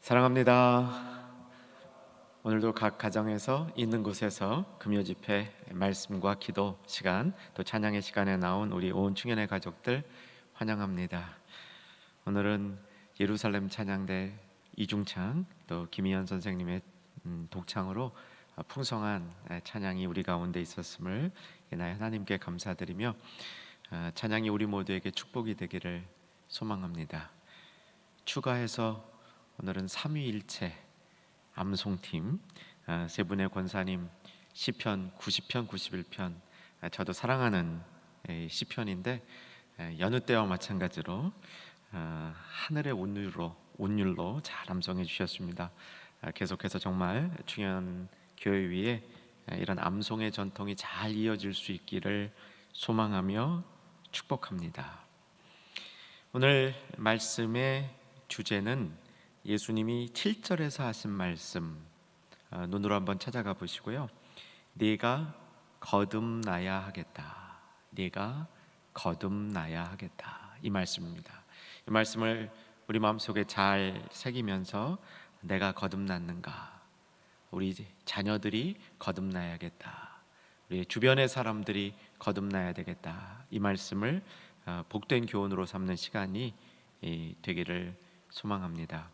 사랑합니다. 오늘도 각 가정에서 있는 곳에서 금요 집회 말씀과 기도 시간 또 찬양의 시간에 나온 우리 온 충현의 가족들 환영합니다. 오늘은 예루살렘 찬양대 이중창 또 김희연 선생님의 독창으로 풍성한 찬양이 우리 가운데 있었음을 이날 하나님께 감사드리며 찬양이 우리 모두에게 축복이 되기를 소망합니다. 추가해서 오늘은 삼위일체 암송팀 세 분의 권사님 시편 90편 91편 저도 사랑하는 시편인데 여느 때와 마찬가지로 하늘의 운율로 잘 암송해 주셨습니다. 계속해서 정말 충현 교회 위에 이런 암송의 전통이 잘 이어질 수 있기를 소망하며 축복합니다. 오늘 말씀의 주제는 예수님이 7절에서 하신 말씀 눈으로 한번 찾아가 보시고요. 네가 거듭나야 하겠다. 네가 거듭나야 하겠다. 이 말씀입니다. 이 말씀을 우리 마음속에 잘 새기면서 내가 거듭났는가? 우리 자녀들이 거듭나야겠다. 우리 주변의 사람들이 거듭나야 되겠다. 이 말씀을 복된 교훈으로 삼는 시간이 되기를 소망합니다.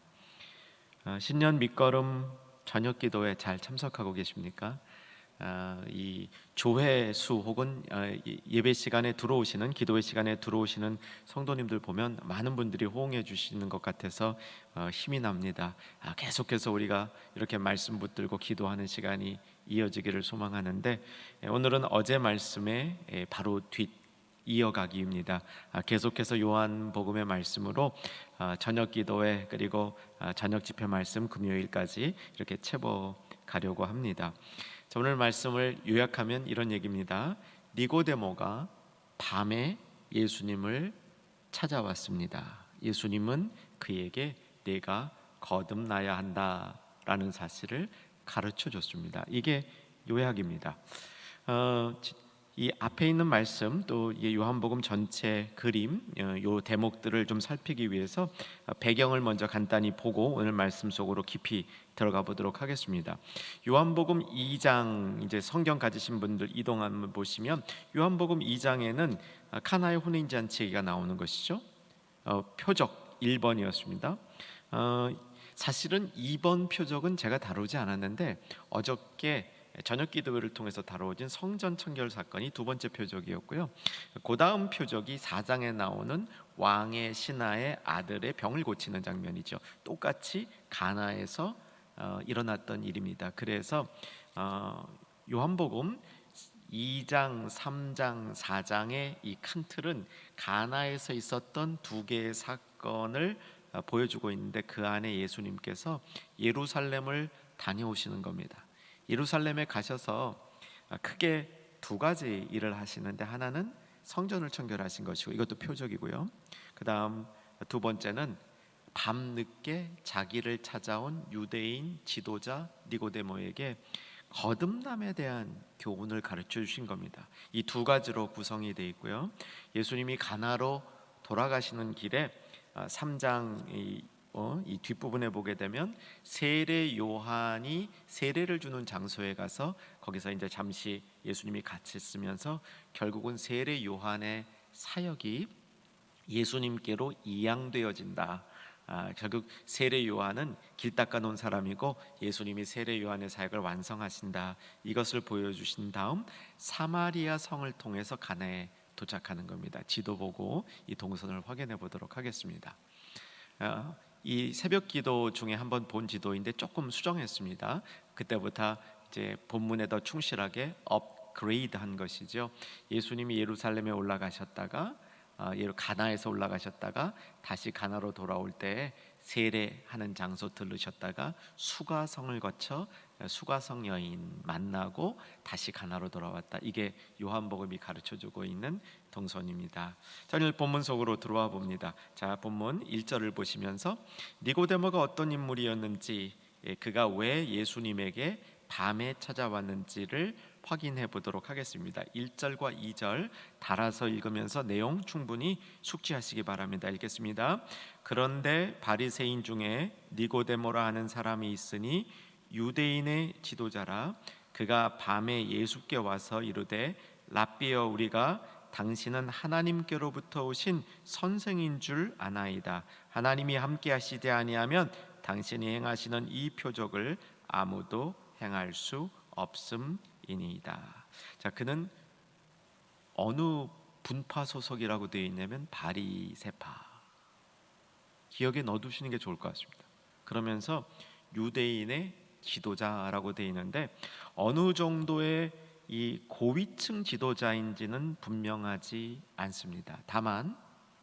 신년 밑거름 저녁 기도에 잘 참석하고 계십니까? 이 조회수 혹은 예배 시간에 들어오시는 기도의 시간에 들어오시는 성도님들 보면 많은 분들이 호응해 주시는 것 같아서 힘이 납니다. 계속해서 우리가 이렇게 말씀 붙들고 기도하는 시간이 이어지기를 소망하는데 오늘은 어제 말씀에 바로 이어가기입니다. 계속해서 요한복음의 말씀으로 저녁 기도회 그리고 저녁 집회 말씀 금요일까지 이렇게 채워 가려고 합니다. 자, 오늘 말씀을 요약하면 이런 얘기입니다. 니고데모가 밤에 예수님을 찾아왔습니다. 예수님은 그에게 내가 거듭나야 한다라는 사실을 가르쳐 줬습니다. 이게 요약입니다. 이 앞에 있는 말씀 또 요한복음 전체 그림 요 대목들을 좀 살피기 위해서 배경을 먼저 간단히 보고 오늘 말씀 속으로 깊이 들어가 보도록 하겠습니다. 요한복음 2장 이제 성경 가지신 분들 이동하면 보시면 요한복음 2장에는 카나의 혼인잔치가 나오는 것이죠. 표적 1번이었습니다. 사실은 2번 표적은 제가 다루지 않았는데 어저께 저녁 기도회를 통해서 다루어진 성전 청결 사건이 두 번째 표적이었고요. 그 다음 표적이 4장에 나오는 왕의 신하의 아들의 병을 고치는 장면이죠. 똑같이 가나에서 일어났던 일입니다. 그래서 요한복음 2장, 3장, 4장의 이 큰 틀은 가나에서 있었던 두 개의 사건을 보여주고 있는데 그 안에 예수님께서 예루살렘을 다녀오시는 겁니다. 예루살렘에 가셔서 크게 두 가지 일을 하시는데 하나는 성전을 청결하신 것이고 이것도 표적이고요. 그 다음 두 번째는 밤늦게 자기를 찾아온 유대인 지도자 니고데모에게 거듭남에 대한 교훈을 가르쳐 주신 겁니다. 이 두 가지로 구성이 되어 있고요. 예수님이 가나로 돌아가시는 길에 3장 이 뒷부분에 보게 되면 세례 요한이 세례를 주는 장소에 가서 거기서 이제 잠시 예수님이 같이 있으면서 결국은 세례 요한의 사역이 예수님께로 이양되어진다. 결국 세례 요한은 길 닦아 놓은 사람이고 예수님이 세례 요한의 사역을 완성하신다. 이것을 보여주신 다음 사마리아 성을 통해서 가나에 도착하는 겁니다. 지도 보고 이 동선을 확인해 보도록 하겠습니다. 이 새벽 기도 중에 한번 본 지도인데 조금 수정했습니다. 그때부터 이제 본문에 더 충실하게 업그레이드한 것이죠. 예수님이 예루살렘에 올라가셨다가 가나에서 올라가셨다가 다시 가나로 돌아올 때 세례하는 장소 들르셨다가 수가성을 거쳐 수가성 여인 만나고 다시 가나로 돌아왔다. 이게 요한복음이 가르쳐주고 있는 동선입니다. 자, 오늘 본문 속으로 들어와 봅니다. 자, 본문 1절을 보시면서 니고데모가 어떤 인물이었는지 그가 왜 예수님에게 밤에 찾아왔는지를 확인해 보도록 하겠습니다. 1절과 2절 달아서 읽으면서 내용 충분히 숙지하시기 바랍니다. 읽겠습니다. 그런데 바리새인 중에 니고데모라 하는 사람이 있으니 유대인의 지도자라. 그가 밤에 예수께 와서 이르되 랍비여, 우리가 당신은 하나님께로부터 오신 선생인 줄 아나이다. 하나님이 함께 하시지 아니하면 당신이 행하시는 이 표적을 아무도 행할 수 없음이니이다. 자, 그는 어느 분파 소속이라고 되어 있냐면 바리새파. 기억에 넣어두시는 게 좋을 것 같습니다. 그러면서 유대인의 지도자라고 되어 있는데 어느 정도의 이 고위층 지도자인지는 분명하지 않습니다. 다만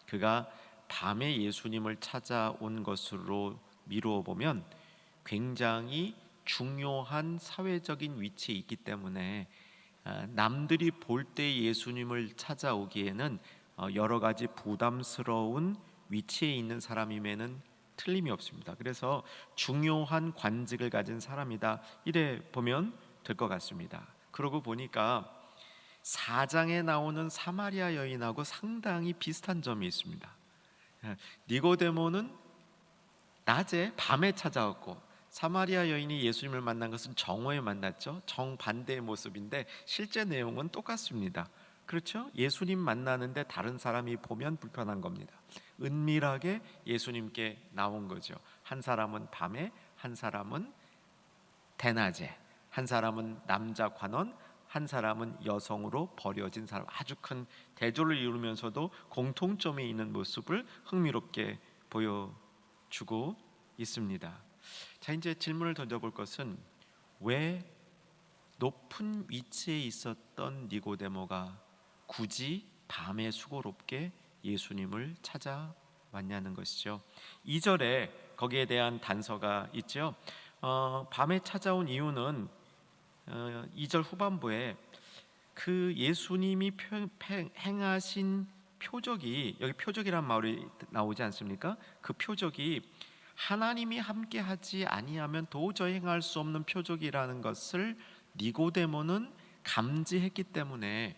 그가 밤에 예수님을 찾아온 것으로 미루어 보면 굉장히 중요한 사회적인 위치에 있기 때문에 남들이 볼 때 예수님을 찾아오기에는 여러 가지 부담스러운 위치에 있는 사람임에는 틀림이 없습니다. 그래서 중요한 관직을 가진 사람이다, 이래 보면 될 것 같습니다. 그러고 보니까 4장에 나오는 사마리아 여인하고 상당히 비슷한 점이 있습니다. 니고데모는 낮에 밤에 찾아왔고 사마리아 여인이 예수님을 만난 것은 정오에 만났죠. 정반대의 모습인데 실제 내용은 똑같습니다. 그렇죠? 예수님 만나는데 다른 사람이 보면 불편한 겁니다. 은밀하게 예수님께 나온 거죠. 한 사람은 밤에, 한 사람은 대낮에, 한 사람은 남자 관원, 한 사람은 여성으로 버려진 사람. 아주 큰 대조를 이루면서도 공통점이 있는 모습을 흥미롭게 보여주고 있습니다. 자, 이제 질문을 던져볼 것은 왜 높은 위치에 있었던 니고데모가 굳이 밤에 수고롭게 예수님을 찾아왔냐는 것이죠. 2절에 거기에 대한 단서가 있죠. 밤에 찾아온 이유는 2절 후반부에 그 예수님이 행하신 표적이, 여기 표적이란 말이 나오지 않습니까? 그 표적이 하나님이 함께하지 아니하면 도저히 행할 수 없는 표적이라는 것을 니고데모는 감지했기 때문에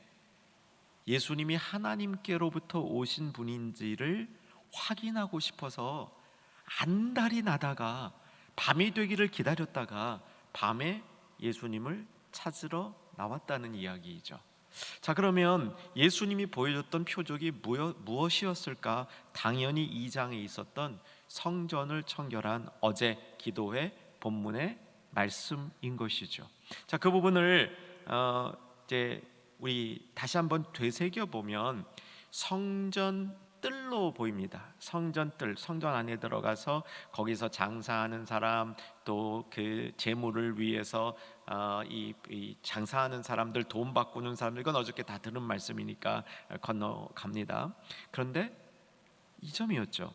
예수님이 하나님께로부터 오신 분인지를 확인하고 싶어서 안달이 나다가 밤이 되기를 기다렸다가 밤에 예수님을 찾으러 나왔다는 이야기이죠. 자, 그러면 예수님이 보여줬던 표적이 무엇이었을까? 당연히 2장에 있었던 성전을 청결한 어제 기도회 본문의 말씀인 것이죠. 자, 그 부분을 이제 우리 다시 한번 되새겨 보면 성전 뜰로 보입니다. 성전 뜰, 성전 안에 들어가서 거기서 장사하는 사람, 또 그 재물을 위해서 이 장사하는 사람들, 돈 바꾸는 사람들, 이건 어저께 다 들은 말씀이니까 건너갑니다. 그런데 이 점이었죠.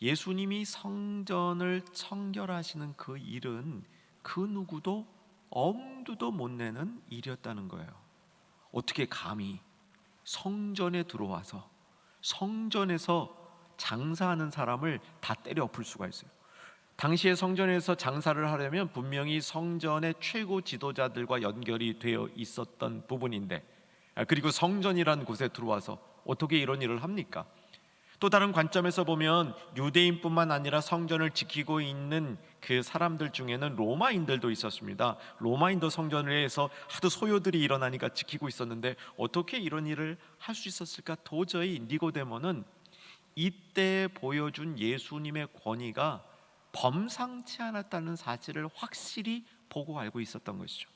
예수님이 성전을 청결하시는 그 일은 그 누구도 엄두도 못 내는 일이었다는 거예요. 어떻게 감히 성전에 들어와서 성전에서 장사하는 사람을 다 때려 엎을 수가 있어요. 당시에 성전에서 장사를 하려면 분명히 성전의 최고 지도자들과 연결이 되어 있었던 부분인데, 그리고 성전이라는 곳에 들어와서 어떻게 이런 일을 합니까? 또 다른 관점에서 보면 유대인뿐만 아니라 성전을 지키고 있는 그 사람들 중에는 로마인들도 있었습니다. 로마인도 성전에서 하도 소요들이 일어나니까 지키고 있었는데 어떻게 이런 일을 할 수 있었을까? 도저히 니고데모는 이때 보여준 예수님의 권위가 범상치 않았다는 사실을 확실히 보고 알고 있었던 것이죠.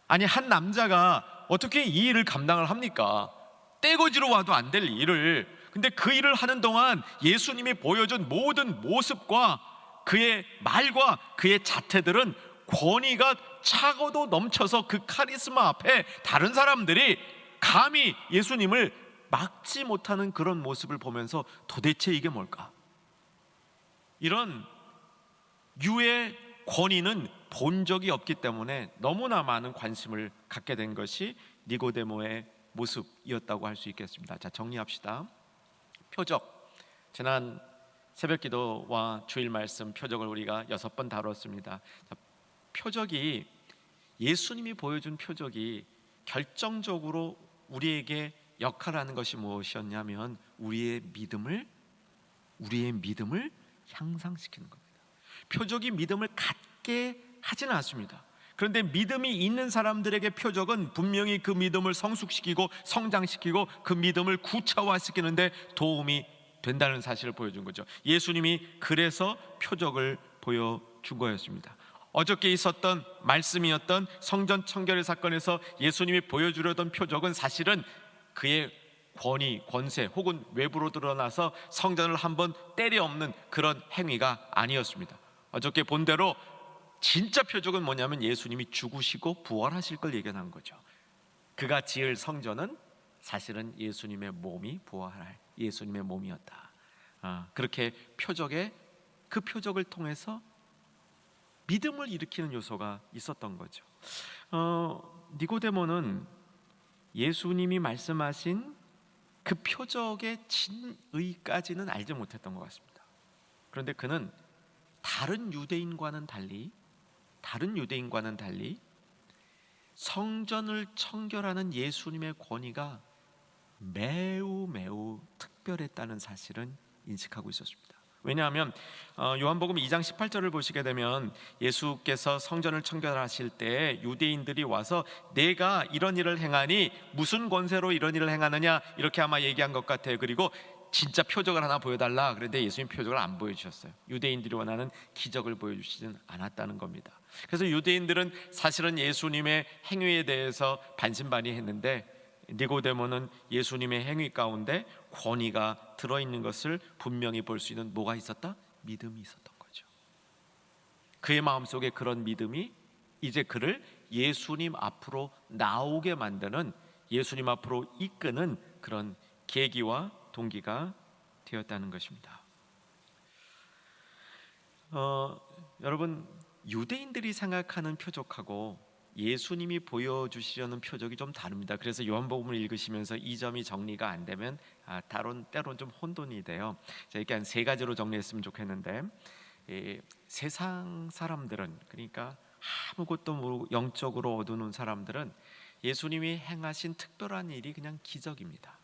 아니, 한 남자가 어떻게 이 일을 감당을 합니까? 떼거지로 와도 안 될 일을. 근데 그 일을 하는 동안 예수님이 보여준 모든 모습과 그의 말과 그의 자태들은 권위가 차고도 넘쳐서 그 카리스마 앞에 다른 사람들이 감히 예수님을 막지 못하는 그런 모습을 보면서 도대체 이게 뭘까? 이런 유의 권위는 본 적이 없기 때문에 너무나 많은 관심을 갖게 된 것이 니고데모의 모습이었다고 할 수 있겠습니다. 자, 정리합시다. 표적, 지난 새벽기도와 주일 말씀 표적을 우리가 6번 다뤘습니다. 자, 표적이 예수님이 보여준 표적이 결정적으로 우리에게 역할하는 것이 무엇이었냐면 우리의 믿음을 향상시키는 겁니다. 표적이 믿음을 갖게 하지는 않습니다. 그런데 믿음이 있는 사람들에게 표적은 분명히 그 믿음을 성숙시키고 성장시키고 그 믿음을 구체화시키는데 도움이 된다는 사실을 보여준 거죠. 예수님이 그래서 표적을 보여준 거였습니다. 어저께 있었던 말씀이었던 성전 청결의 사건에서 예수님이 보여주려던 표적은 사실은 그의 권위, 권세 혹은 외부로 드러나서 성전을 한번 때려엎는 그런 행위가 아니었습니다. 어저께 본 대로 진짜 표적은 뭐냐면 예수님이 죽으시고 부활하실 걸 예견한 거죠. 그가 지을 성전은 사실은 예수님의 몸이 부활할 예수님의 몸이었다. 그렇게 그 표적을 통해서 믿음을 일으키는 요소가 있었던 거죠. 니고데모는 예수님이 말씀하신 그 표적의 진의까지는 알지 못했던 것 같습니다. 그런데 그는 다른 유대인과는 달리 성전을 청결하는 예수님의 권위가 매우 특별했다는 사실은 인식하고 있었습니다. 왜냐하면 요한복음 2장 18절을 보시게 되면 예수께서 성전을 청결하실 때 유대인들이 와서 내가 이런 일을 행하니 무슨 권세로 이런 일을 행하느냐 이렇게 아마 얘기한 것 같아요. 그리고 진짜 표적을 하나 보여달라. 그런데 예수님 표적을 안 보여주셨어요. 유대인들이 원하는 기적을 보여주시진 않았다는 겁니다. 그래서 유대인들은 사실은 예수님의 행위에 대해서 반신반의했는데 니고데모는 예수님의 행위 가운데 권위가 들어있는 것을 분명히 볼 수 있는 뭐가 있었다? 믿음이 있었던 거죠. 그의 마음속에 그런 믿음이 이제 그를 예수님 앞으로 나오게 만드는, 예수님 앞으로 이끄는 그런 계기와 동기가 되었다는 것입니다. 여러분, 유대인들이 생각하는 표적하고 예수님이 보여주시려는 표적이 좀 다릅니다. 그래서 요한복음을 읽으시면서 이 점이 정리가 안 되면 때론 좀 혼돈이 돼요. 이렇게 한 세 가지로 정리했으면 좋겠는데, 세상 사람들은, 그러니까 아무것도 모르고 영적으로 어두운 사람들은 예수님이 행하신 특별한 일이 그냥 기적입니다.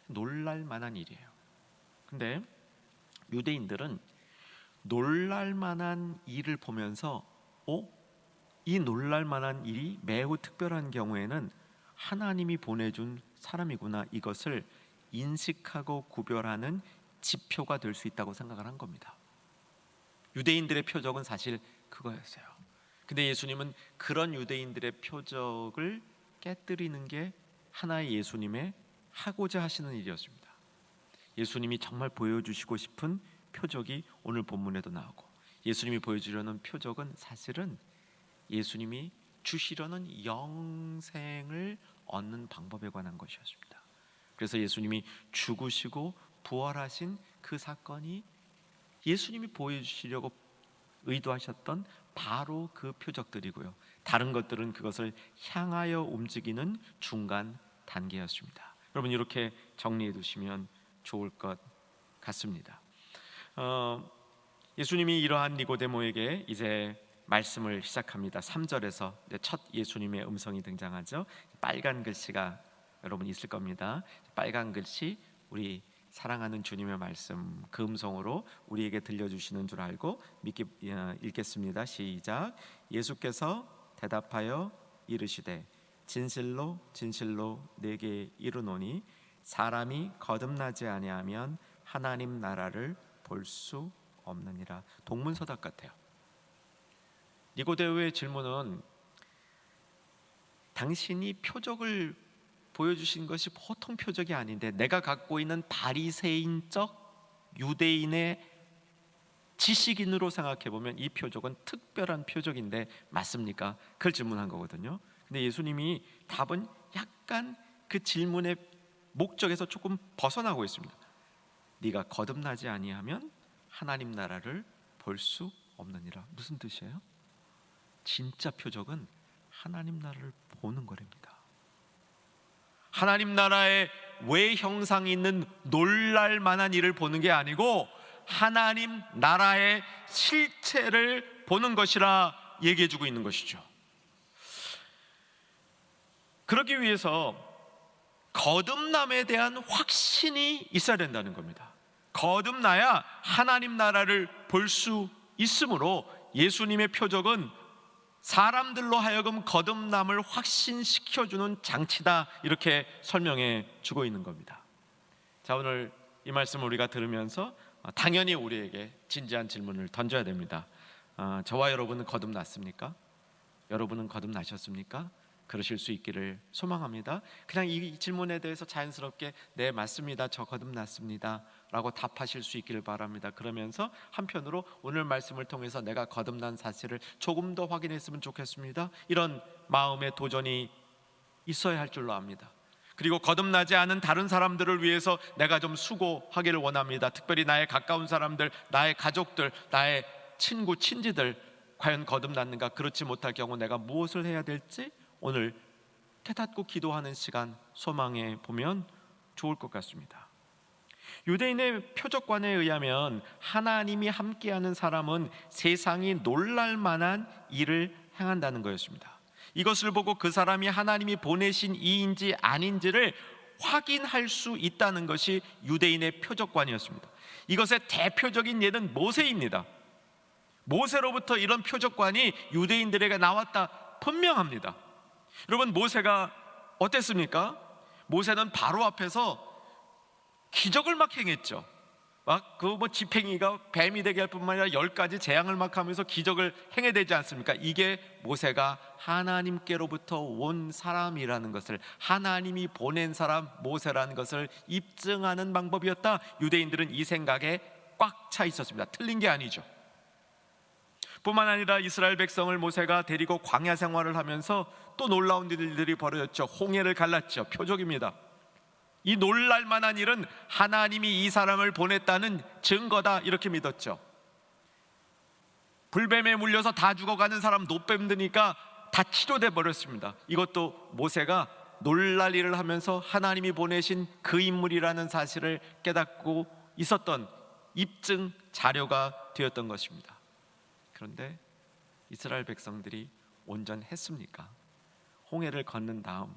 놀랄 만한 일이에요. 근데 유대인들은 놀랄 만한 일을 보면서 이 놀랄 만한 일이 매우 특별한 경우에는 하나님이 보내준 사람이구나, 이것을 인식하고 구별하는 지표가 될 수 있다고 생각을 한 겁니다. 유대인들의 표적은 사실 그거였어요. 근데 예수님은 그런 유대인들의 표적을 깨뜨리는 게 하나의 예수님의 하고자 하시는 일이었습니다. 예수님이 정말 보여주시고 싶은 표적이 오늘 본문에도 나오고, 예수님이 보여주려는 표적은 사실은 예수님이 주시려는 영생을 얻는 방법에 관한 것이었습니다. 그래서 예수님이 죽으시고 부활하신 그 사건이 예수님이 보여주시려고 의도하셨던 바로 그 표적들이고요. 다른 것들은 그것을 향하여 움직이는 중간 단계였습니다. 여러분, 이렇게 정리해 두시면 좋을 것 같습니다. 예수님이 이러한 니고데모에게 이제 말씀을 시작합니다. 3절에서 첫 예수님의 음성이 등장하죠. 빨간 글씨가 여러분 있을 겁니다. 빨간 글씨, 우리 사랑하는 주님의 말씀, 그 음성으로 우리에게 들려주시는 줄 알고 읽겠습니다. 시작. 예수께서 대답하여 이르시되 진실로 진실로 내게 이르노니 사람이 거듭나지 아니하면 하나님 나라를 볼 수 없느니라. 동문서답 같아요. 니고데모의 질문은 당신이 표적을 보여주신 것이 보통 표적이 아닌데 내가 갖고 있는 바리새인적 유대인의 지식인으로 생각해보면 이 표적은 특별한 표적인데 맞습니까? 그걸 질문한 거거든요. 근데 예수님이 답은 약간 그 질문의 목적에서 조금 벗어나고 있습니다. 네가 거듭나지 아니하면 하나님 나라를 볼 수 없느니라. 무슨 뜻이에요? 진짜 표적은 하나님 나라를 보는 거랍니다. 하나님 나라의 외형상이 있는 놀랄 만한 일을 보는 게 아니고 하나님 나라의 실체를 보는 것이라 얘기해 주고 있는 것이죠. 그러기 위해서 거듭남에 대한 확신이 있어야 된다는 겁니다. 거듭나야 하나님 나라를 볼 수 있으므로 예수님의 표적은 사람들로 하여금 거듭남을 확신시켜주는 장치다, 이렇게 설명해 주고 있는 겁니다. 자, 오늘 이 말씀을 우리가 들으면서 당연히 우리에게 진지한 질문을 던져야 됩니다. 저와 여러분은 거듭났습니까? 여러분은 거듭나셨습니까? 그러실 수 있기를 소망합니다. 그냥 이 질문에 대해서 자연스럽게 네, 맞습니다, 저 거듭났습니다 라고 답하실 수 있기를 바랍니다. 그러면서 한편으로 오늘 말씀을 통해서 내가 거듭난 사실을 조금 더 확인했으면 좋겠습니다, 이런 마음의 도전이 있어야 할 줄로 압니다. 그리고 거듭나지 않은 다른 사람들을 위해서 내가 좀 수고하기를 원합니다. 특별히 나의 가까운 사람들, 나의 가족들, 나의 친구, 친지들 과연 거듭났는가? 그렇지 못할 경우 내가 무엇을 해야 될지 오늘 깨닫고 기도하는 시간 소망해 보면 좋을 것 같습니다. 유대인의 표적관에 의하면 하나님이 함께하는 사람은 세상이 놀랄 만한 일을 행한다는 거였습니다. 이것을 보고 그 사람이 하나님이 보내신 이인지 아닌지를 확인할 수 있다는 것이 유대인의 표적관이었습니다. 이것의 대표적인 예는 모세입니다. 모세로부터 이런 표적관이 유대인들에게 나왔다 분명합니다. 여러분, 모세가 어땠습니까? 모세는 바로 앞에서 기적을 막 행했죠. 막 그 지팽이가 뱀이 되게 할 뿐만 아니라 10가지 재앙을 막 하면서 기적을 행해대지 않습니까? 이게 모세가 하나님께로부터 온 사람이라는 것을, 하나님이 보낸 사람 모세라는 것을 입증하는 방법이었다. 유대인들은 이 생각에 꽉 차 있었습니다. 틀린 게 아니죠. 뿐만 아니라 이스라엘 백성을 모세가 데리고 광야 생활을 하면서 또 놀라운 일들이 벌어졌죠. 홍해를 갈랐죠. 표적입니다. 이 놀랄 만한 일은 하나님이 이 사람을 보냈다는 증거다, 이렇게 믿었죠. 불뱀에 물려서 다 죽어가는 사람 노뱀 드니까 다 치료돼 버렸습니다. 이것도 모세가 놀랄 일을 하면서 하나님이 보내신 그 인물이라는 사실을 깨닫고 있었던 입증 자료가 되었던 것입니다. 그런데 이스라엘 백성들이 온전했습니까? 홍해를 건넌 다음,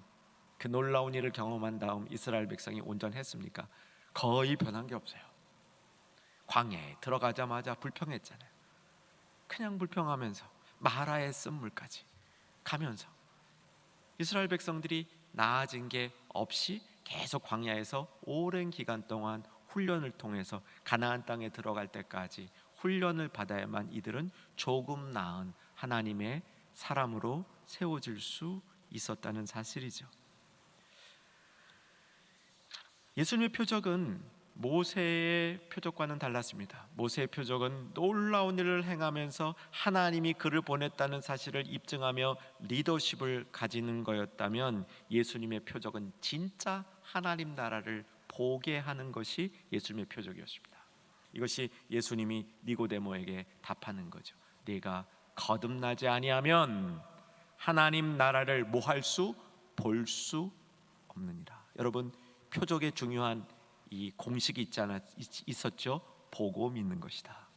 그 놀라운 일을 경험한 다음 이스라엘 백성이 온전했습니까? 거의 변한 게 없어요. 광야에 들어가자마자 불평했잖아요. 그냥 불평하면서 마라의 쓴물까지 가면서 이스라엘 백성들이 나아진 게 없이 계속 광야에서 오랜 기간 동안 훈련을 통해서 가나안 땅에 들어갈 때까지 훈련을 받아야만 이들은 조금 나은 하나님의 사람으로 세워질 수 있었다는 사실이죠. 예수님의 표적은 모세의 표적과는 달랐습니다. 모세의 표적은 놀라운 일을 행하면서 하나님이 그를 보냈다는 사실을 입증하며 리더십을 가지는 거였다면, 예수님의 표적은 진짜 하나님 나라를 보게 하는 것이 예수님의 표적이었습니다. 이것이 예수님이 니고데모에게 답하는 거죠. 네가 거듭나지 아니하면 하나님 나라를 뭐 할 수? 볼 수 없느니라. 여러분, 표적의 중요한 이 공식이 있었죠. 보고 믿는 것이다.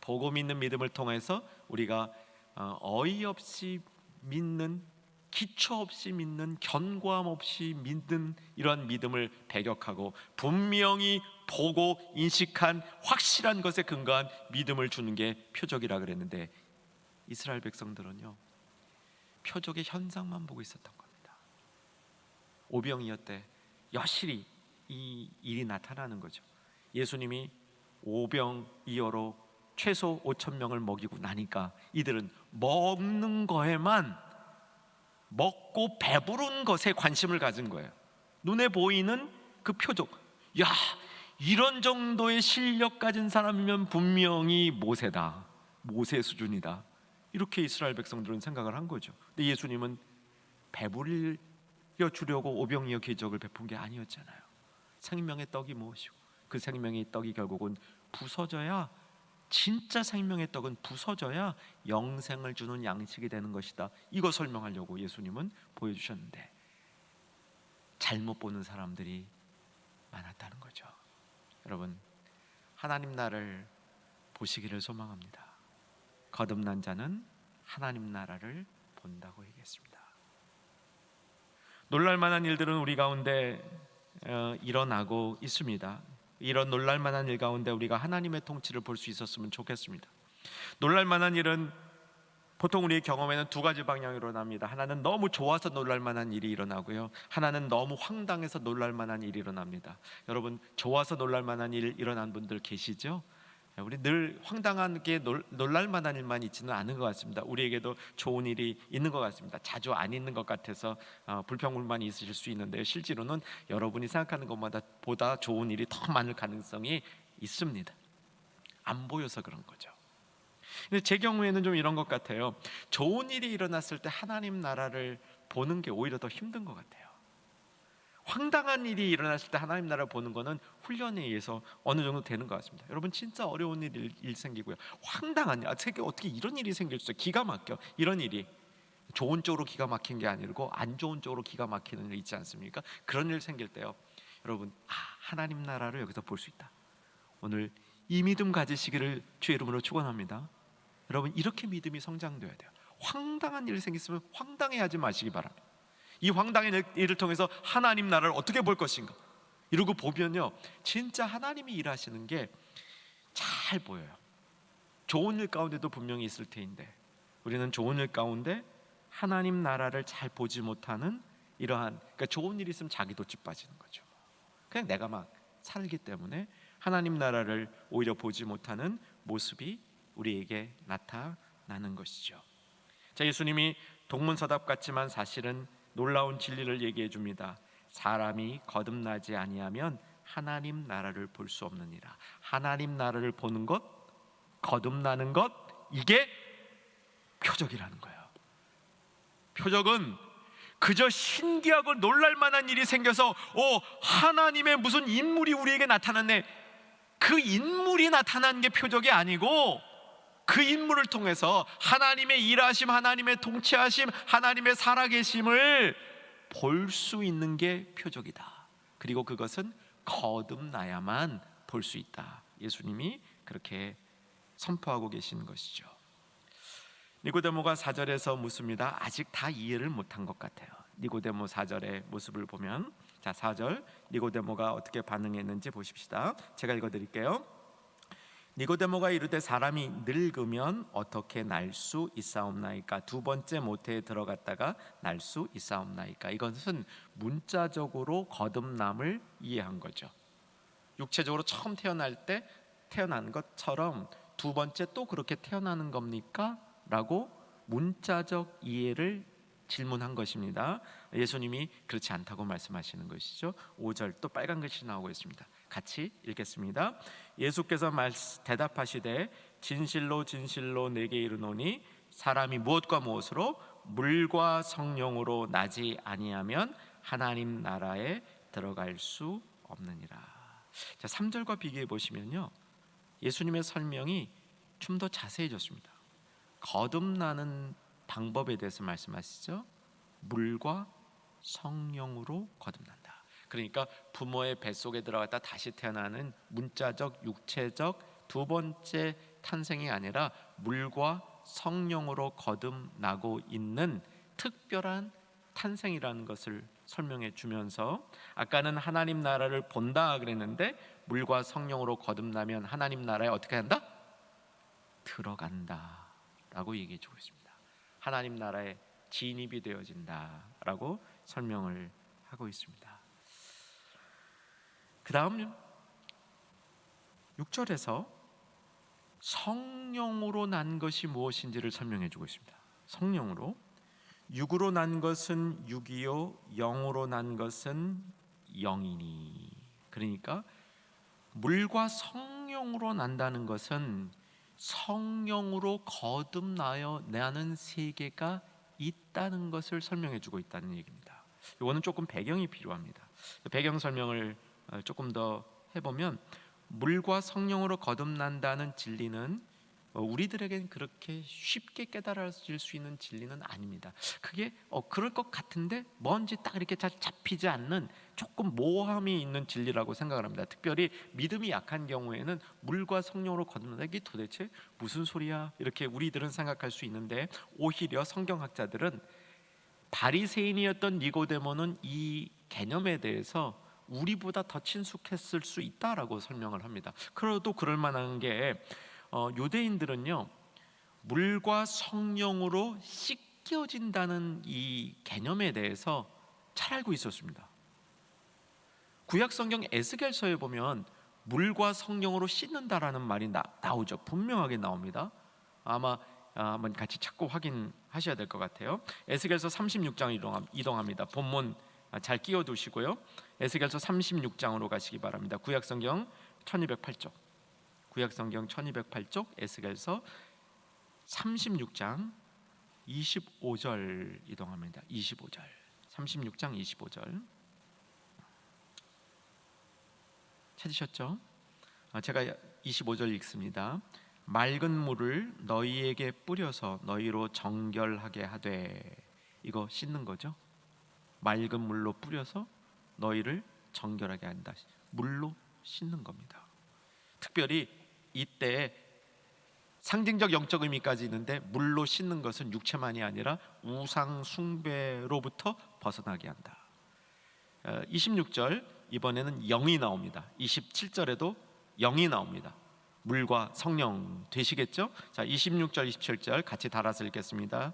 보고 믿는 믿음을 통해서 우리가 어이없이 믿는, 기초 없이 믿는, 견고함 없이 믿는 이런 믿음을 배격하고 분명히 보고 인식한 확실한 것에 근거한 믿음을 주는 게 표적이라 그랬는데, 이스라엘 백성들은요, 표적의 현상만 보고 있었던 겁니다. 오병이어 때 여실히 이 일이 나타나는 거죠. 예수님이 오병이어로 최소 5,000명을 먹이고 나니까 이들은 먹는 거에만, 먹고 배부른 것에 관심을 가진 거예요. 눈에 보이는 그 표적, 야, 이런 정도의 실력 가진 사람이면 분명히 모세다, 모세 수준이다, 이렇게 이스라엘 백성들은 생각을 한 거죠. 근데 예수님은 배부르려 주려고 오병이어 기적을 베푼 게 아니었잖아요. 생명의 떡이 무엇이고 그 생명의 떡이 결국은 부서져야, 진짜 생명의 떡은 부서져야 영생을 주는 양식이 되는 것이다, 이거 설명하려고 예수님은 보여주셨는데 잘못 보는 사람들이 많았다는 거죠. 여러분, 하나님 나라를 보시기를 소망합니다. 거듭난 자는 하나님 나라를 본다고 얘기했습니다. 놀랄만한 일들은 우리 가운데 일어나고 있습니다. 이런 놀랄만한 일 가운데 우리가 하나님의 통치를 볼 수 있었으면 좋겠습니다. 놀랄만한 일은 보통 우리의 경험에는 두 가지 방향으로 납니다. 하나는 너무 좋아서 놀랄만한 일이 일어나고요, 하나는 너무 황당해서 놀랄만한 일이 일어납니다. 여러분, 좋아서 놀랄만한 일 일어난 분들 계시죠? 우리 늘 황당한 게 놀랄만한 일만 있지는 않은 것 같습니다. 우리에게도 좋은 일이 있는 것 같습니다. 자주 안 있는 것 같아서 불평불만이 있으실 수 있는데요, 실제로는 여러분이 생각하는 것보다 보다 좋은 일이 더 많을 가능성이 있습니다. 안 보여서 그런 거죠. 근데 제 경우에는 좀 이런 것 같아요. 좋은 일이 일어났을 때 하나님 나라를 보는 게 오히려 더 힘든 것 같아요. 황당한 일이 일어났을 때 하나님 나라를 보는 거는 훈련에 의해서 어느 정도 되는 것 같습니다. 여러분, 진짜 어려운 일 생기고요, 황당한 일, 세계에 어떻게 이런 일이 생길 수 있어요? 기가 막혀. 이런 일이 좋은 쪽으로 기가 막힌 게 아니고 안 좋은 쪽으로 기가 막히는 일 있지 않습니까? 그런 일 생길 때요, 여러분, 하나님 나라를 여기서 볼 수 있다. 오늘 이 믿음 가지시기를 주의 이름으로 축원합니다. 여러분, 이렇게 믿음이 성장돼야 돼요. 황당한 일이 생겼으면 황당해하지 마시기 바랍니다. 이 황당한 일을 통해서 하나님 나라를 어떻게 볼 것인가, 이러고 보면요, 진짜 하나님이 일하시는 게 잘 보여요. 좋은 일 가운데도 분명히 있을 테인데 우리는 좋은 일 가운데 하나님 나라를 잘 보지 못하는 이러한, 그러니까 좋은 일이 있으면 자기도 찌빠지는 거죠. 그냥 내가 막 살기 때문에 하나님 나라를 오히려 보지 못하는 모습이 우리에게 나타나는 것이죠. 자, 예수님이 동문서답 같지만 사실은 놀라운 진리를 얘기해 줍니다. 사람이 거듭나지 아니하면 하나님 나라를 볼 수 없느니라. 하나님 나라를 보는 것, 거듭나는 것, 이게 표적이라는 거예요. 표적은 그저 신기하고 놀랄만한 일이 생겨서 하나님의 무슨 인물이 우리에게 나타났네, 그 인물이 나타난 게 표적이 아니고 그 인물을 통해서 하나님의 일하심, 하나님의 통치하심, 하나님의 살아계심을 볼 수 있는 게 표적이다. 그리고 그것은 거듭나야만 볼 수 있다. 예수님이 그렇게 선포하고 계신 것이죠. 니고데모가 4절에서 묻습니다. 아직 다 이해를 못한 것 같아요. 니고데모 4절의 모습을 보면, 자, 4절 니고데모가 어떻게 반응했는지 보십시다. 제가 읽어드릴게요. 니고데모가 이르되 사람이 늙으면 어떻게 날 수 있사옵나이까? 두 번째 모태에 들어갔다가 날 수 있사옵나이까? 이것은 문자적으로 거듭남을 이해한 거죠. 육체적으로 처음 태어날 때 태어난 것처럼 두 번째 또 그렇게 태어나는 겁니까? 라고 문자적 이해를 질문한 것입니다. 예수님이 그렇지 않다고 말씀하시는 것이죠. 5절 또 빨간 글씨 나오고 있습니다. 같이 읽겠습니다. 예수께서 대답하시되 진실로 진실로 내게 이르노니 사람이 무엇과 무엇으로 물과 성령으로 나지 아니하면 하나님 나라에 들어갈 수 없느니라. 자, 3절과 비교해 보시면요, 예수님의 설명이 좀 더 자세해졌습니다. 거듭나는 방법에 대해서 말씀하시죠. 물과 성령으로 거듭난다. 그러니까 부모의 뱃속에 들어갔다 다시 태어나는 문자적 육체적 두 번째 탄생이 아니라 물과 성령으로 거듭나고 있는 특별한 탄생이라는 것을 설명해 주면서, 아까는 하나님 나라를 본다 그랬는데 물과 성령으로 거듭나면 하나님 나라에 어떻게 한다? 들어간다 라고 얘기해 주고 있습니다. 하나님 나라에 진입이 되어진다 라고 설명을 하고 있습니다. 그 다음 6절에서 성령으로 난 것이 무엇인지를 설명해 주고 있습니다. 성령으로, 육으로 난 것은 육이요 영으로 난 것은 영이니. 그러니까 물과 성령으로 난다는 것은 성령으로 거듭나야 나는 세계가 있다는 것을 설명해 주고 있다는 얘기입니다. 이거는 조금 배경이 필요합니다. 배경 설명을 조금 더 해보면, 물과 성령으로 거듭난다는 진리는 우리들에겐 그렇게 쉽게 깨달아질 수 있는 진리는 아닙니다. 그게 그럴 것 같은데 뭔지 딱 이렇게 잘 잡히지 않는 조금 모호함이 있는 진리라고 생각을 합니다. 특별히 믿음이 약한 경우에는 물과 성령으로 거듭난다, 이게 도대체 무슨 소리야? 이렇게 우리들은 생각할 수 있는데, 오히려 성경학자들은 바리새인이었던 니고데모는 이 개념에 대해서 우리보다 더 친숙했을 수 있다라고 설명을 합니다. 그래도 그럴 만한 게 유대인들은요, 물과 성령으로 씻겨진다는 이 개념에 대해서 잘 알고 있었습니다. 구약 성경 에스겔서에 보면 물과 성령으로 씻는다라는 말이 나오죠. 분명하게 나옵니다. 아마 한번 같이 찾고 확인하셔야 될 것 같아요. 에스겔서 36장 이동합니다. 본문 잘 끼워두시고요. 에스겔서 36장으로 가시기 바랍니다. 구약 성경 1208쪽, 구약 성경 1208쪽 에스겔서 36장 25절 이동합니다. 25절, 36장 25절 찾으셨죠? 제가 25절 읽습니다. 맑은 물을 너희에게 뿌려서 너희로 정결하게 하되, 이거 씻는 거죠. 맑은 물로 뿌려서 너희를 정결하게 한다. 물로 씻는 겁니다. 특별히 이때 상징적 영적 의미까지 있는데, 물로 씻는 것은 육체만이 아니라 우상 숭배로부터 벗어나게 한다. 26절 이번에는 영이 나옵니다. 27절에도 영이 나옵니다. 물과 성령 되시겠죠? 자, 26절 27절 같이 달아서 읽습니다.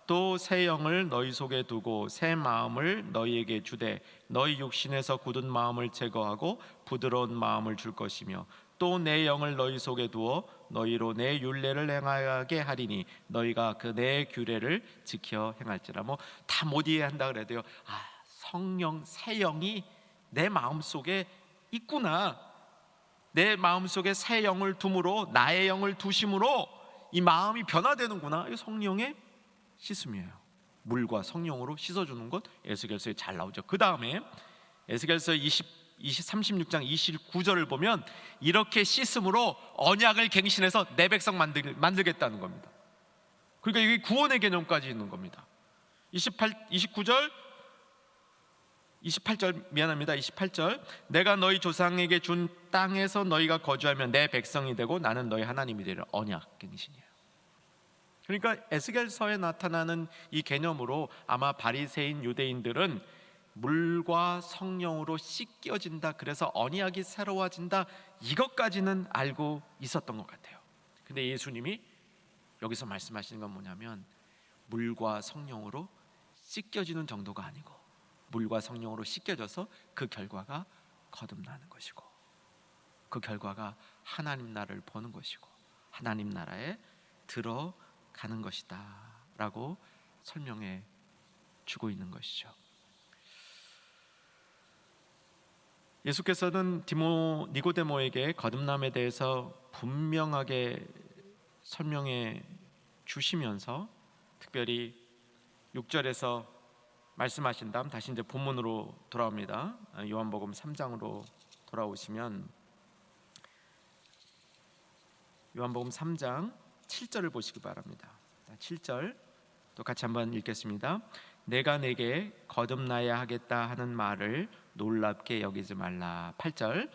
또 새 영을 너희 속에 두고 새 마음을 너희에게 주되 너희 육신에서 굳은 마음을 제거하고 부드러운 마음을 줄 것이며, 또 내 영을 너희 속에 두어 너희로 내 율례를 행하게 하리니 너희가 그 내 규례를 지켜 행할지라. 다 못 이해한다 그래도요, 성령, 새 영이 내 마음속에 있구나, 내 마음속에 새 영을 둠으로, 나의 영을 두심으로 이 마음이 변화되는구나. 이 성령의 씻음이에요. 물과 성령으로 씻어주는 것 에스겔서에 잘 나오죠. 그 다음에 에스겔서 36장 29절을 보면 이렇게 씻음으로 언약을 갱신해서 내 백성 만들겠다는 겁니다. 그러니까 이게 구원의 개념까지 있는 겁니다. 28절 내가 너희 조상에게 준 땅에서 너희가 거주하면 내 백성이 되고 나는 너희 하나님이 되리라. 언약 갱신이에요. 그러니까 에스겔서에 나타나는 이 개념으로 아마 바리새인 유대인들은 물과 성령으로 씻겨진다, 그래서 언약이 새로워진다, 이것까지는 알고 있었던 것 같아요. 근데 예수님이 여기서 말씀하시는 건 뭐냐면, 물과 성령으로 씻겨지는 정도가 아니고 물과 성령으로 씻겨져서 그 결과가 거듭나는 것이고, 그 결과가 하나님 나라를 보는 것이고 하나님 나라에 들어가는 것이다 라고 설명해 주고 있는 것이죠. 예수께서는 니고데모에게 거듭남에 대해서 분명하게 설명해 주시면서 특별히 6절에서 말씀하신 다음 다시 이제 본문으로 돌아옵니다. 요한복음 3장으로 돌아오시면 요한복음 3장 7절을 보시기 바랍니다. 7절 또 같이 한번 읽겠습니다. 내가 내게 거듭나야 하겠다 하는 말을 놀랍게 여기지 말라. 8절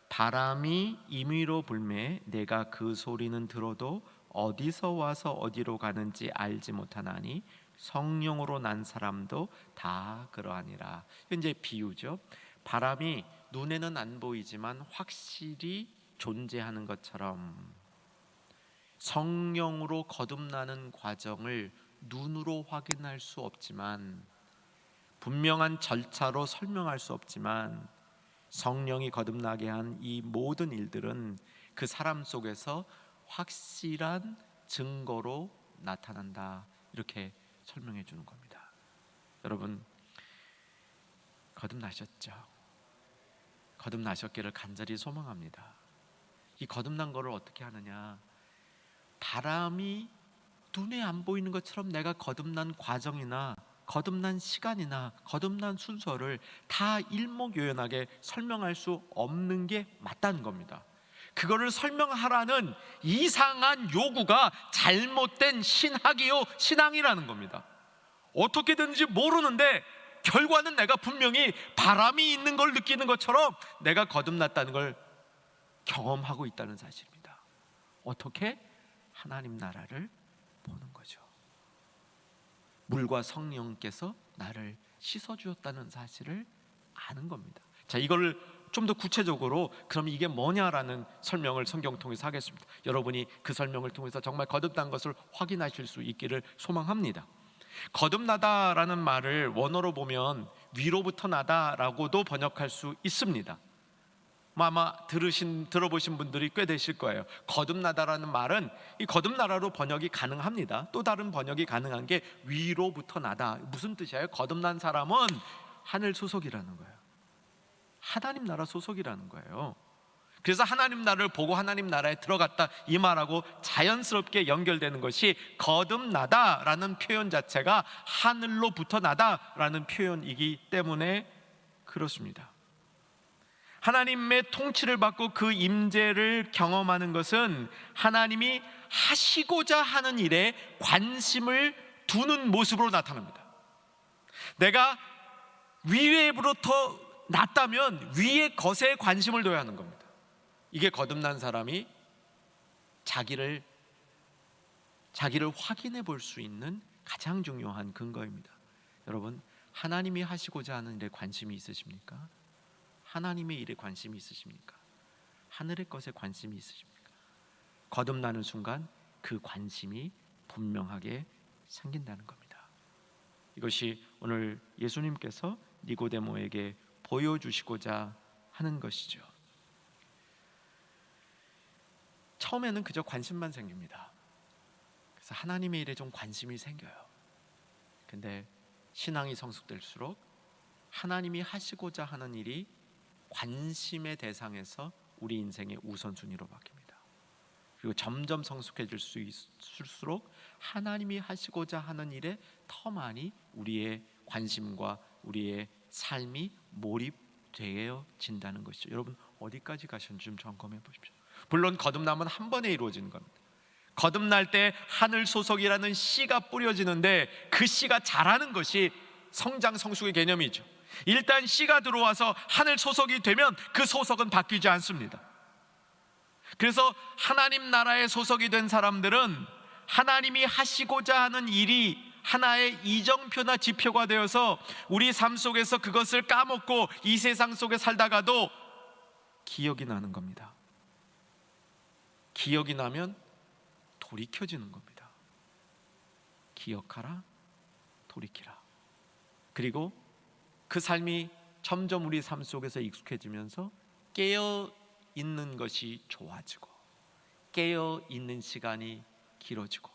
바람이 임의로 불매 내가 그 소리는 들어도 어디서 와서 어디로 가는지 알지 못하나니 성령으로 난 사람도 다 그러하니라. 현재 비유죠. 바람이 눈에는 안 보이지만 확실히 존재하는 것처럼 성령으로 거듭나는 과정을 눈으로 확인할 수 없지만, 분명한 절차로 설명할 수 없지만, 성령이 거듭나게 한 이 모든 일들은 그 사람 속에서 확실한 증거로 나타난다, 이렇게 설명해 주는 겁니다. 여러분, 거듭나셨죠? 거듭나셨기를 간절히 소망합니다. 이 거듭난 거를 어떻게 하느냐, 바람이 눈에 안 보이는 것처럼 내가 거듭난 과정이나 거듭난 시간이나 거듭난 순서를 다 일목요연하게 설명할 수 없는 게 맞다는 겁니다. 그거를 설명하라는 이상한 요구가 잘못된 신학이요 신앙이라는 겁니다. 어떻게든지 모르는데 결과는 내가 분명히 바람이 있는 걸 느끼는 것처럼 내가 거듭났다는 걸 경험하고 있다는 사실입니다. 어떻게? 하나님 나라를 보는 거죠. 물과 성령께서 나를 씻어주었다는 사실을 아는 겁니다. 자, 이걸 좀 더 구체적으로 그럼 이게 뭐냐라는 설명을 성경 통해서 하겠습니다. 여러분이 그 설명을 통해서 정말 거듭난 것을 확인하실 수 있기를 소망합니다. 거듭나다라는 말을 원어로 보면 위로부터 나다라고도 번역할 수 있습니다. 아마 들어보신 분들이 꽤 되실 거예요. 거듭나다라는 말은 이 거듭나라로 번역이 가능합니다. 또 다른 번역이 가능한 게 위로부터 나다. 무슨 뜻이에요? 거듭난 사람은 하늘 소속이라는 거예요. 하나님 나라 소속이라는 거예요. 그래서 하나님 나라를 보고 하나님 나라에 들어갔다 이 말하고 자연스럽게 연결되는 것이 거듭나다라는 표현 자체가 하늘로부터 나다라는 표현이기 때문에 그렇습니다. 하나님의 통치를 받고 그 임재를 경험하는 것은 하나님이 하시고자 하는 일에 관심을 두는 모습으로 나타납니다. 내가 위에부터 났다면 위의 것에 관심을 둬야 하는 겁니다. 이게 거듭난 사람이 자기를 확인해 볼 수 있는 가장 중요한 근거입니다. 여러분, 하나님이 하시고자 하는 일에 관심이 있으십니까? 하나님의 일에 관심이 있으십니까? 하늘의 것에 관심이 있으십니까? 거듭나는 순간 그 관심이 분명하게 생긴다는 겁니다. 이것이 오늘 예수님께서 니고데모에게 보여주시고자 하는 것이죠. 처음에는 그저 관심만 생깁니다. 그래서 하나님의 일에 좀 관심이 생겨요. 근데 신앙이 성숙될수록 하나님이 하시고자 하는 일이 관심의 대상에서 우리 인생의 우선순위로 바뀝니다. 그리고 점점 성숙해질 수 있을수록 하나님이 하시고자 하는 일에 더 많이 우리의 관심과 우리의 삶이 몰입되어진다는 것이죠. 여러분, 어디까지 가셨는지 좀 점검해 보십시오. 물론 거듭남은 한 번에 이루어지는 겁니다. 거듭날 때 하늘 소속이라는 씨가 뿌려지는데 그 씨가 자라는 것이 성장 성숙의 개념이죠. 일단 씨가 들어와서 하늘 소속이 되면 그 소속은 바뀌지 않습니다. 그래서 하나님 나라의 소속이 된 사람들은 하나님이 하시고자 하는 일이 하나의 이정표나 지표가 되어서 우리 삶 속에서 그것을 까먹고 이 세상 속에 살다가도 기억이 나는 겁니다. 기억이 나면 돌이켜지는 겁니다. 기억하라, 돌이키라. 그리고 그 삶이 점점 우리 삶 속에서 익숙해지면서 깨어 있는 것이 좋아지고 깨어 있는 시간이 길어지고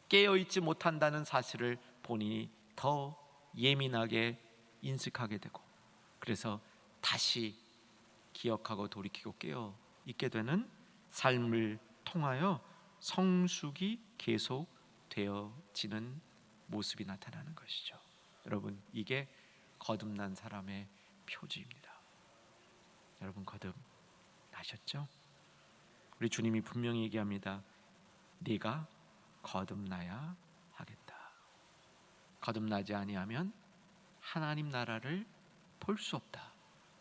깨어 있지 못한다는 사실을 본인이 더 예민하게 인식하게 되고 그래서 다시 기억하고 돌이키고 깨어 있게 되는 삶을 통하여 성숙이 계속 되어지는 모습이 나타나는 것이죠. 여러분, 이게 거듭난 사람의 표지입니다. 여러분, 거듭나셨죠? 우리 주님이 분명히 얘기합니다. 네가 거듭나야 하겠다. 거듭나지 아니하면 하나님 나라를 볼 수 없다.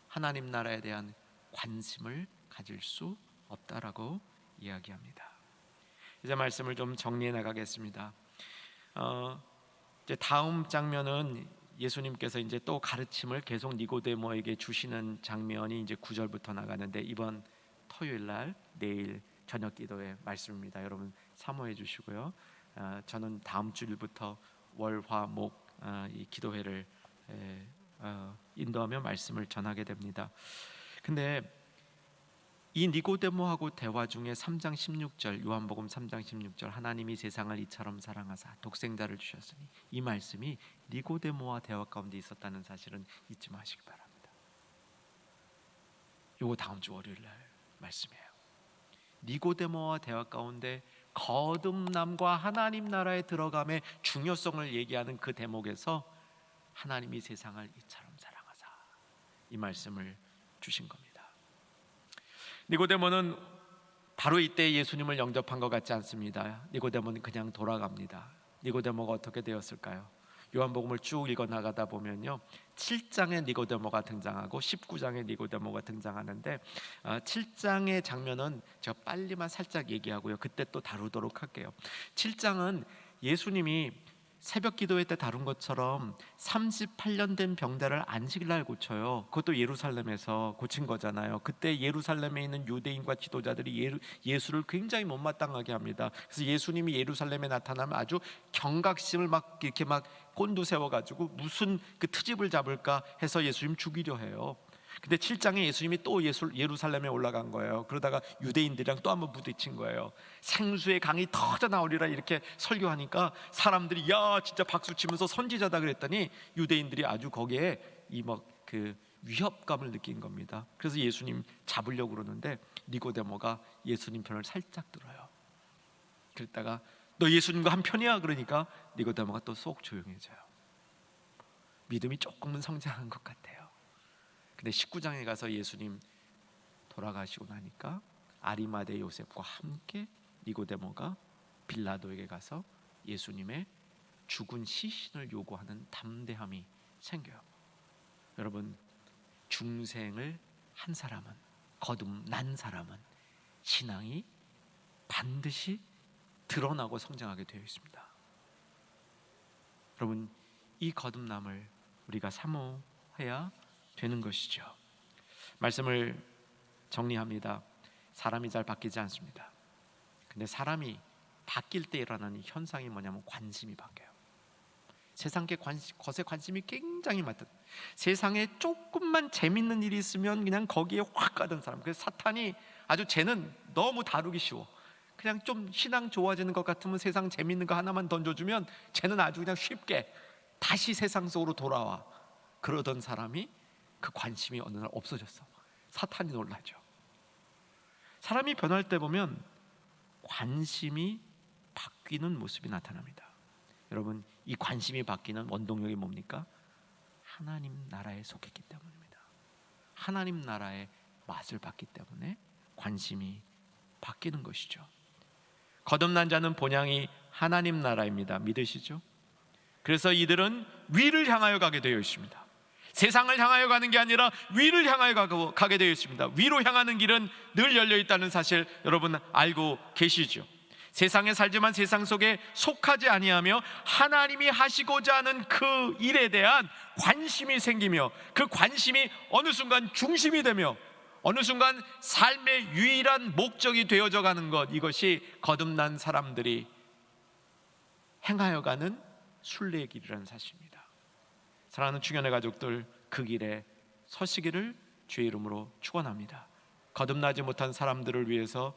하나님 나라에 대한 관심을 가질 수 없다라고 이야기합니다. 이제 말씀을 좀 정리해 나가겠습니다. 이제 다음 장면은 예수님께서 이제 또 가르침을 계속 니고데모에게 주시는 장면이 이제 9절부터 나가는데 이번 토요일 날 내일 저녁 기도의 말씀입니다. 여러분 사모해 주시고요. 저는 다음 주일부터 월, 화, 목 이 기도회를 인도하며 말씀을 전하게 됩니다. 근데 이 니고데모하고 대화 중에 3장 16절 요한복음 3장 16절 하나님이 세상을 이처럼 사랑하사 독생자를 주셨으니 이 말씀이 니고데모와 대화 가운데 있었다는 사실은 잊지 마시기 바랍니다. 요거 다음 주 월요일 날 말씀이에요. 니고데모와 대화 가운데 거듭남과 하나님 나라에 들어감의 중요성을 얘기하는 그 대목에서 하나님이 세상을 이처럼 사랑하사 이 말씀을 주신 겁니다. 니고데모는 바로 이때 예수님을 영접한 것 같지 않습니다. 니고데모는 그냥 돌아갑니다. 니고데모가 어떻게 되었을까요? 요한복음을 쭉 읽어 나가다 보면요 7장에 니고데모가 등장하고 19장에 니고데모가 등장하는데 7장의 장면은 제가 빨리만 살짝 얘기하고요 그때 또 다루도록 할게요. 7장은 예수님이 새벽 기도회 때 다룬 것처럼 38년 된 병자를 안식일날 고쳐요. 그것도 예루살렘에서 고친 거잖아요. 그때 예루살렘에 있는 유대인과 지도자들이 예수를 굉장히 못마땅하게 합니다. 그래서 예수님이 예루살렘에 나타나면 아주 경각심을 막 이렇게 막 곤두세워가지고 무슨 그 트집을 잡을까 해서 예수님 죽이려 해요. 근데 7장에 예수님이 또 예루살렘에 올라간 거예요. 그러다가 유대인들이랑 또 한번 부딪힌 거예요. 생수의 강이 터져 나오리라 이렇게 설교하니까 사람들이 야 진짜 박수 치면서 선지자다 그랬더니 유대인들이 아주 거기에 이 막 그 위협감을 느낀 겁니다. 그래서 예수님 잡으려고 그러는데 니고데모가 예수님 편을 살짝 들어요. 그랬다가 너 예수님과 한 편이야 그러니까 니고데모가 또 쏙 조용해져요. 믿음이 조금은 성장한 것 같아요. 근데 19장에 가서 예수님 돌아가시고 나니까 아리마대 요셉과 함께 니고데모가 빌라도에게 가서 예수님의 죽은 시신을 요구하는 담대함이 생겨요. 여러분, 중생을 한 사람은, 거듭난 사람은 신앙이 반드시 드러나고 성장하게 되어 있습니다. 여러분, 이 거듭남을 우리가 사모해야 되는 것이죠. 말씀을 정리합니다. 사람이 잘 바뀌지 않습니다. 근데 사람이 바뀔 때 일어나는 현상이 뭐냐면 관심이 바뀌어요. 세상의 것에 관심이 굉장히 많다. 세상에 조금만 재밌는 일이 있으면 그냥 거기에 확 가던 사람. 그래서 사탄이 아주 쟤는 너무 다루기 쉬워. 그냥 좀 신앙 좋아지는 것 같으면 세상 재밌는 거 하나만 던져주면 쟤는 아주 그냥 쉽게 다시 세상 속으로 돌아와. 그러던 사람이 그 관심이 어느 날 없어졌어. 사탄이 놀라죠. 사람이 변할 때 보면 관심이 바뀌는 모습이 나타납니다. 여러분, 이 관심이 바뀌는 원동력이 뭡니까? 하나님 나라에 속했기 때문입니다. 하나님 나라의 맛을 봤기 때문에 관심이 바뀌는 것이죠. 거듭난 자는 본향이 하나님 나라입니다. 믿으시죠? 그래서 이들은 위를 향하여 가게 되어 있습니다. 세상을 향하여 가는 게 아니라 위를 향하여 가게 되어 있습니다. 위로 향하는 길은 늘 열려 있다는 사실 여러분 알고 계시죠? 세상에 살지만 세상 속에 속하지 아니하며 하나님이 하시고자 하는 그 일에 대한 관심이 생기며 그 관심이 어느 순간 중심이 되며 어느 순간 삶의 유일한 목적이 되어져 가는 것, 이것이 거듭난 사람들이 행하여 가는 순례의 길이라는 사실입니다. 사랑하는 충현의 가족들, 그 길에 서시기를 주의 이름으로 축원합니다. 거듭나지 못한 사람들을 위해서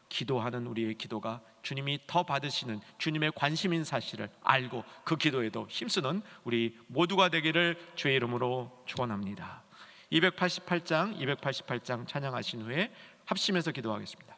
기도하는 우리의 기도가 주님이 더 받으시는 주님의 관심인 사실을 알고 그 기도에도 힘쓰는 우리 모두가 되기를 주의 이름으로 축원합니다. 288장 찬양하신 후에 합심해서 기도하겠습니다.